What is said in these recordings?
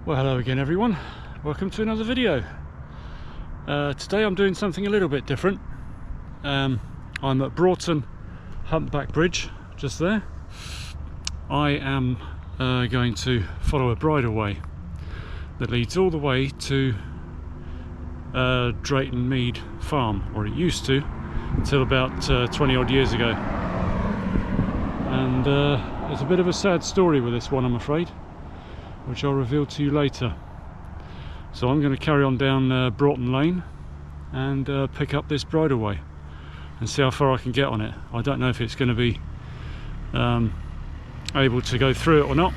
Well, hello again everyone, welcome to another video. Today I'm doing something a little bit different. I'm at Broughton Humpback Bridge, just there. I am going to follow a bridleway that leads all the way to Drayton Mead Farm, or it used to, until about 20 odd years ago. And there's a bit of a sad story with this one, I'm afraid, which I'll reveal to you later. So I'm going to carry on down Broughton Lane and pick up this bridleway and see how far I can get on it. I don't know if it's going to be able to go through it or not.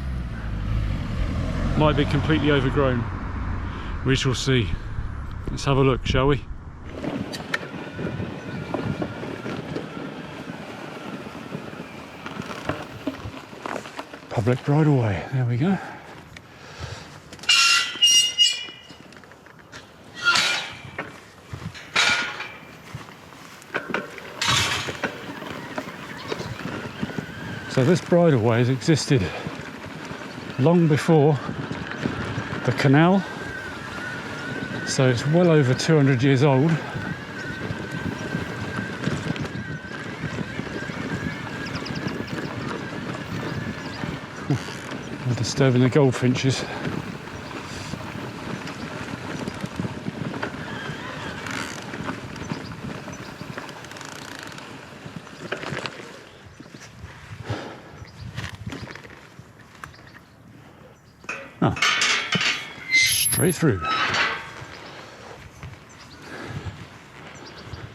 Might be completely overgrown. We shall see. Let's have a look, shall we? Public bridleway, there we go. So this bridleway has existed long before the canal, so it's well over 200 years old. I'm disturbing the goldfinches. Oh, straight through. I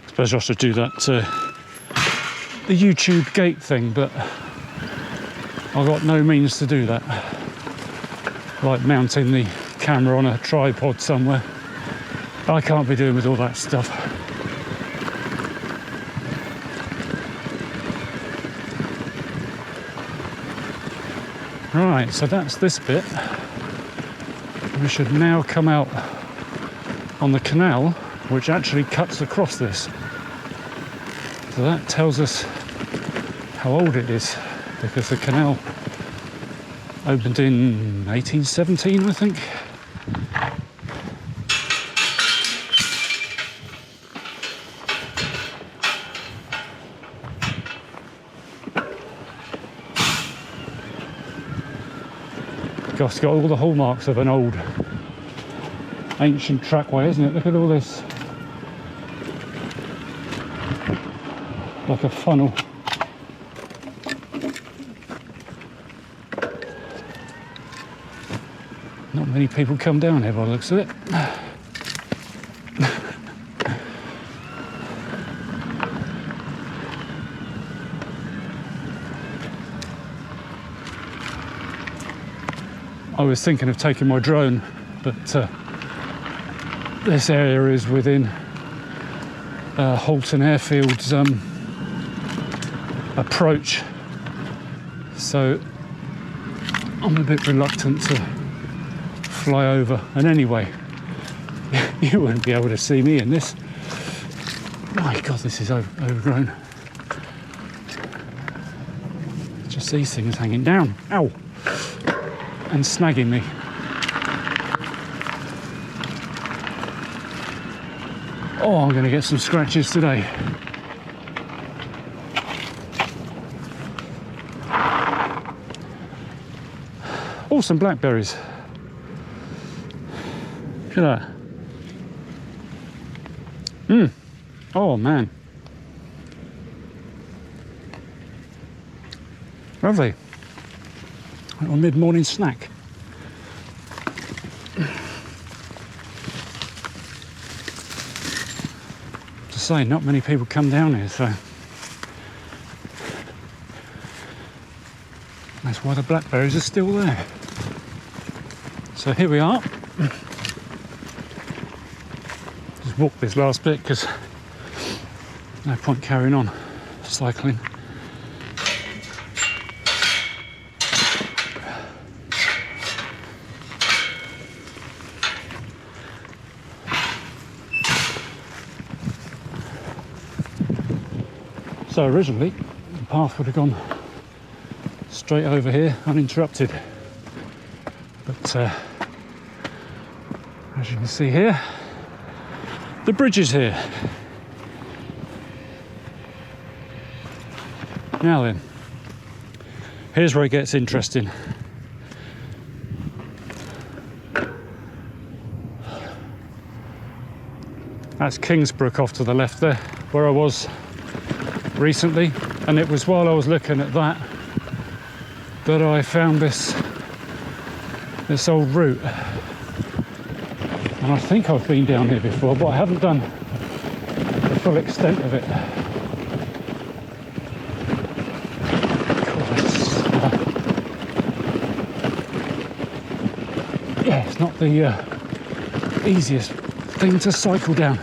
suppose I should do that the YouTube gate thing, but I've got no means to do that. Like mounting the camera on a tripod somewhere. I can't be doing with all that stuff. Right, so that's this bit. We should now come out on the canal, which actually cuts across this. So that tells us how old it is, because the canal opened in 1817, I think. Gosh, it's got all the hallmarks of an old ancient trackway, isn't it? Look at all this. Like a funnel. Not many people come down here by the looks of it. I was thinking of taking my drone, but this area is within Halton Airfield's approach, so I'm a bit reluctant to fly over. And anyway, you wouldn't be able to see me in this. My God, this is overgrown. Just these things hanging down. Ow! And snagging me. Oh, I'm going to get some scratches today. Oh, some blackberries. Look at that. Oh man. Lovely. A mid-morning snack. Just saying, not many people come down here, so that's why the blackberries are still there. So here we are. Just walk this last bit because no point carrying on cycling. So originally the path would have gone straight over here uninterrupted, but As you can see here, the bridge is here. Now then, here's where it gets interesting. That's Kingsbrook off to the left there, where I was recently, and it was while I was looking at that that I found this old route. And I think I've been down here before, but I haven't done the full extent of it. Yeah, it's not the easiest thing to cycle down.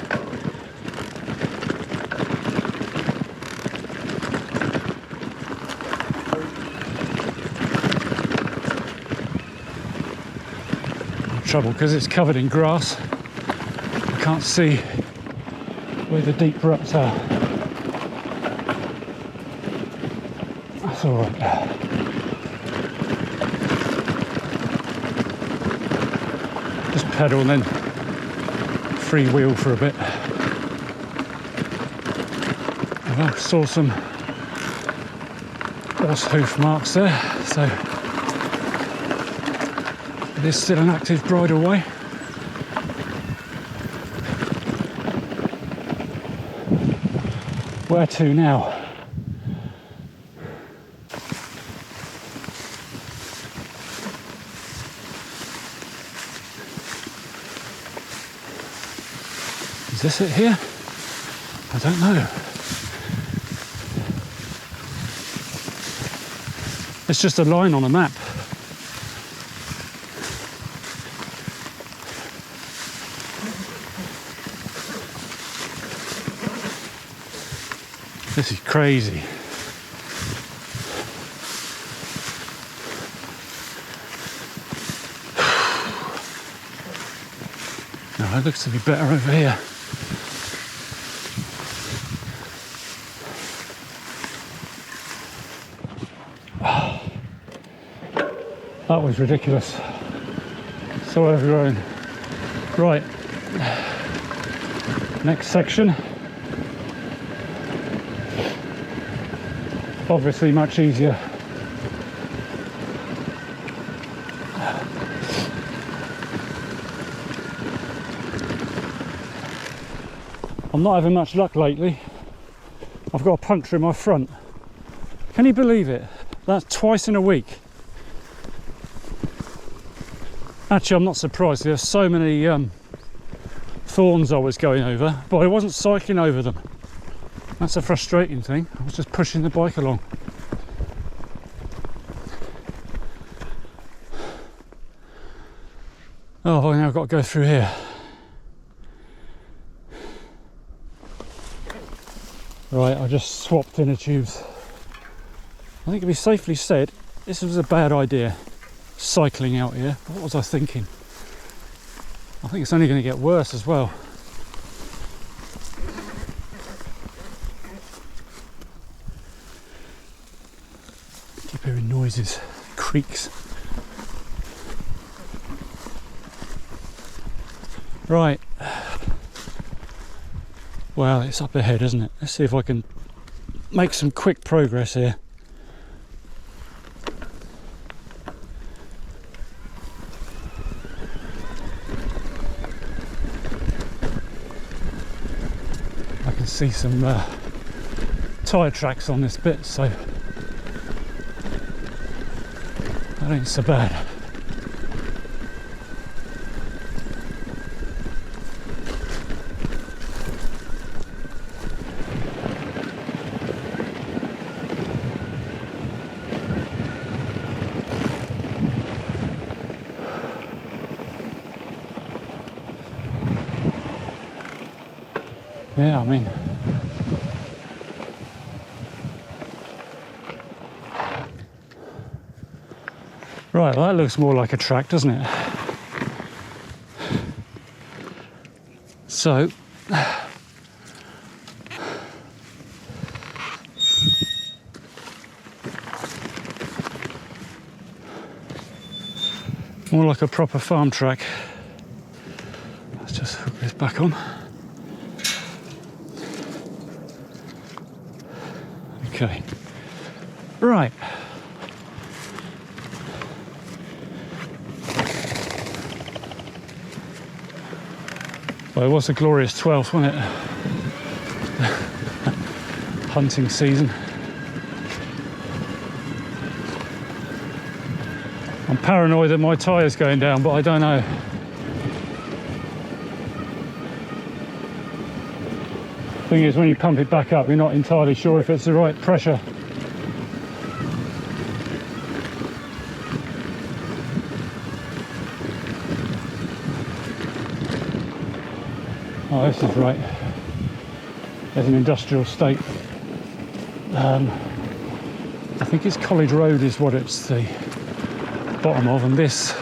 Trouble because it's covered in grass. I can't see where the deep ruts are. That's all right. Just pedal and then freewheel for a bit. And I saw some horse hoof marks there, so there's still an active bridleway. Where to now? Is this it here? I don't know. It's just a line on a map. This is crazy. No, it looks to be better over here. That was ridiculous. So overgrown. Right. Next section. Obviously much easier. I'm not having much luck lately. I've got a puncture in my front. Can you believe it? That's twice in a week. Actually, I'm not surprised. There's so many thorns I was going over, but I wasn't cycling over them. That's a frustrating thing. I was just pushing the bike along. Oh, I've now got to go through here. Right, I just swapped inner tubes. I think it can be safely said this was a bad idea, cycling out here. What was I thinking? I think it's only going to get worse as well. Keep hearing noises, creaks. Right. Well, it's up ahead, isn't it? Let's see if I can make some quick progress here. I can see some tyre tracks on this bit, so that ain't so bad. Yeah, I mean, right, well, that looks more like a track, doesn't it? So, more like a proper farm track. just hook this back on. Okay, right. Well, it was a glorious 12th, wasn't it? Hunting season. I'm paranoid that my tyre's going down, but I don't know. Thing is, when you pump it back up, you're not entirely sure if it's the right pressure. Oh, this is right. There's an industrial estate. I think it's College Road is what it's the bottom of, and this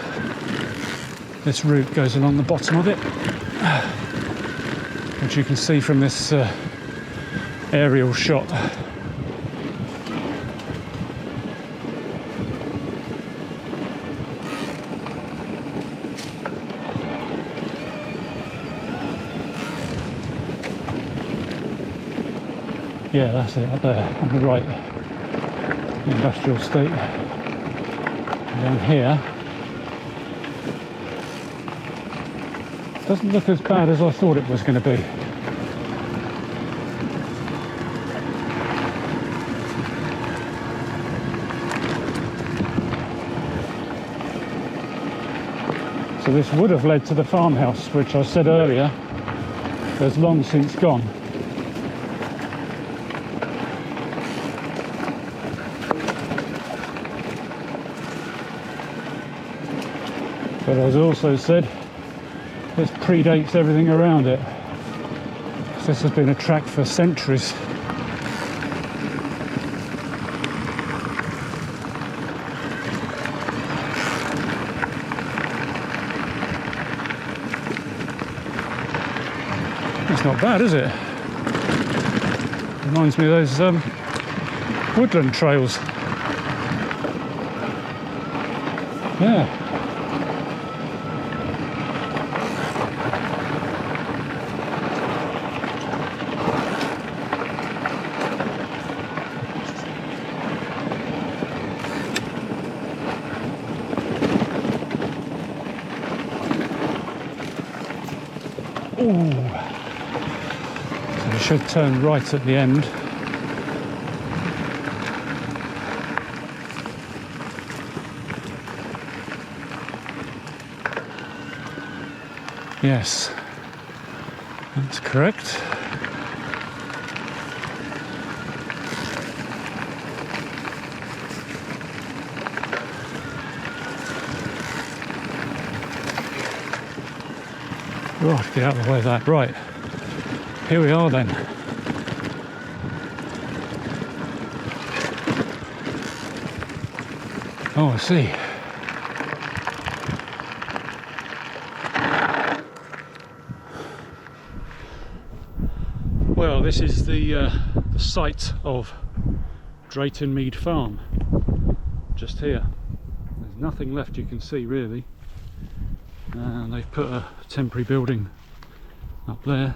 route goes along the bottom of it, which you can see from this aerial shot. Yeah, that's it, up there on the right, the industrial estate. And down here, doesn't look as bad as I thought it was going to be. So this would have led to the farmhouse, which I said earlier has long since gone. But as I also said, this predates everything around it. This has been a track for centuries. It's not bad, is it? Reminds me of those woodland trails. Yeah. Ooh. So we should turn right at the end. Yes, that's correct. Right, get out of the way of that. Right, here we are then. Oh, I see. Well, this is the site of Drayton Mead Farm, just here. There's nothing left you can see really. And they've put a temporary building up there.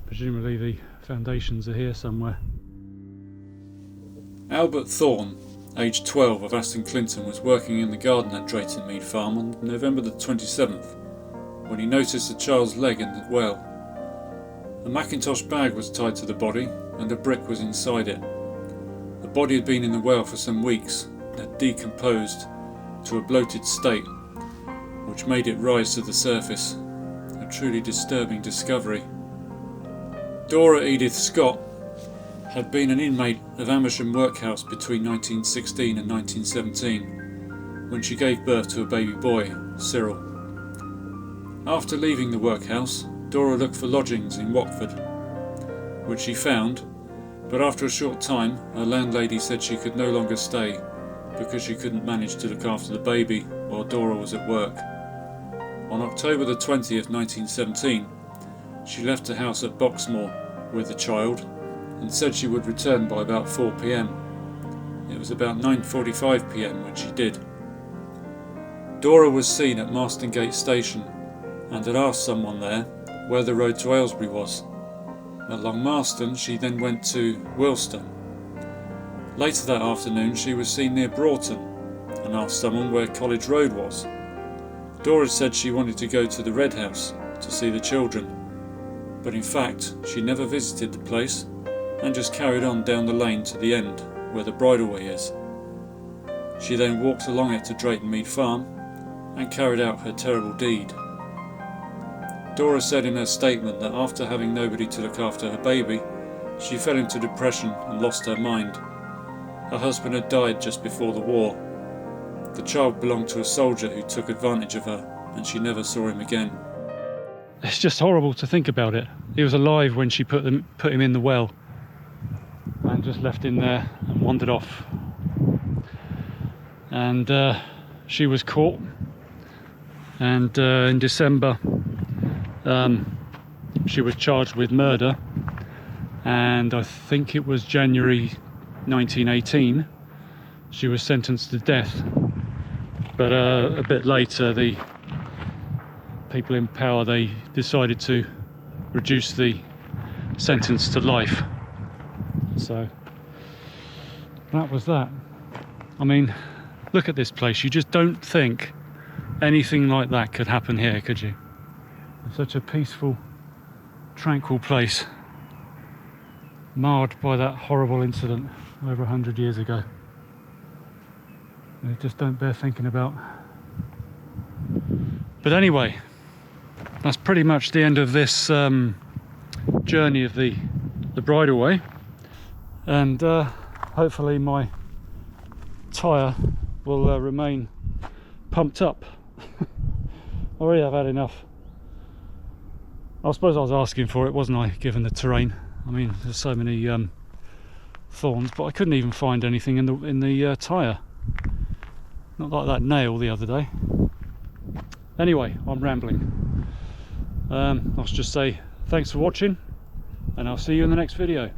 Presumably the foundations are here somewhere. Albert Vaughan, aged 12, of Aston Clinton, was working in the garden at Drayton Mead Farm on November the 27th when he noticed a child's leg in the well. A Macintosh bag was tied to the body and a brick was inside it. The body had been in the well for some weeks and had decomposed to a bloated state, which made it rise to the surface. A truly disturbing discovery. Dora Edith Scott had been an inmate of Amersham Workhouse between 1916 and 1917, when she gave birth to a baby boy, Cyril. After leaving the workhouse, Dora looked for lodgings in Watford, which she found, but after a short time her landlady said she could no longer stay because she couldn't manage to look after the baby while Dora was at work. On October the 20th, 1917, she left the house at Boxmoor with the child and said she would return by about 4 p.m. It was about 9:45 p.m. when she did. Dora was seen at Marston Gate Station and had asked someone there where the road to Aylesbury was. At Long Marston she then went to Wilston. Later that afternoon she was seen near Broughton and asked someone where College Road was. Dora said she wanted to go to the Red House to see the children, but in fact she never visited the place and just carried on down the lane to the end where the Bridleway is. She then walked along it to Drayton Mead Farm and carried out her terrible deed. Dora said in her statement that after having nobody to look after her baby, she fell into depression and lost her mind. Her husband had died just before the war. The child belonged to a soldier who took advantage of her, and she never saw him again. It's just horrible to think about it. He was alive when she put him in the well and just left him there and wandered off. And she was caught, and in December she was charged with murder, and I think it was January 1918 she was sentenced to death. But a bit later the people in power, they decided to reduce the sentence to life. So that was that. I mean, look at this place. You just don't think anything like that could happen here, could you? It's such a peaceful, tranquil place, marred by that horrible incident over 100 years ago. They just don't bear thinking about. But anyway, that's pretty much the end of this journey of the Bridleway, and hopefully my tyre will remain pumped up. Already I've had enough. I suppose I was asking for it, wasn't I, given the terrain? I mean, there's so many thorns, but I couldn't even find anything in the tyre. Not like that nail the other day. Anyway, I'm rambling. I'll just say thanks for watching, and I'll see you in the next video.